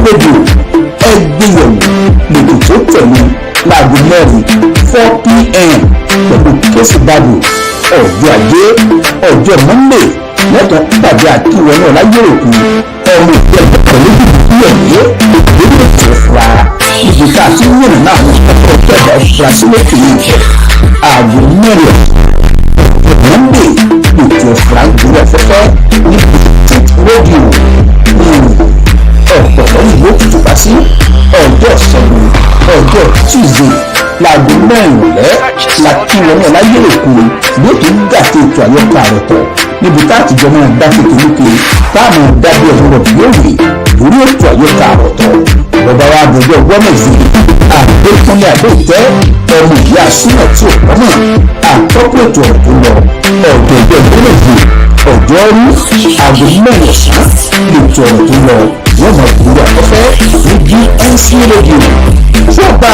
rédíò ẹgbẹ́yẹ̀wò lèdè tó tẹ̀lé láago mẹ́rin 4 p.m. pẹ̀lú Kẹ́sì Bábù ọjọ́ ajé ọjọ́ Monday lẹ́tọ̀ọ́ pàdé àkíwọ́ náà láyé òkú ọmọ ìjọba pẹ̀lú ìdíyẹ̀wé lórí ètò ìfura ibi tá a ti ń yànnà náà àwọn ọ̀pọ̀ ìjọba ìfura sílẹ̀ kìíní ìfẹ́ aago mẹ́rin Monday ètò ìfura ń gbé afẹ́fẹ́ ní State Radio ọ̀pọ̀ ìwé tuntun bá sí ọjọ́ Ṣẹ́gun ọjọ́ Tuesday láago mẹ́rin ìrọ̀lẹ́ la kí wọn náà láyé òkú yóò tó gàtẹ́ ètò àyọkà rẹ̀ tọ̀ níbi tá a ti jọ máa dáké kélékè táàmù dábí ọdún rẹ̀ yóò rí lórí ètò àyọkà rẹ̀ tọ̀ bàbá wa àbẹ̀jọ́ gbọ́mẹ̀sì àgbẹ̀kúnlé àbẹ̀tẹ́ ọmọ ìyá súnmọ̀ tí ò pọ́nmọ̀ àtọ́kùn ètò ọ̀tún lọ ọ̀dọ̀dọ̀ gbọ́mẹ̀sì ọjọ́rú aago mẹ́rin ọ̀sán ètò ọ̀tún lọ wọ́n máa gbúdọ̀ afẹ́fẹ́ ní BNC rédíò fún ọba.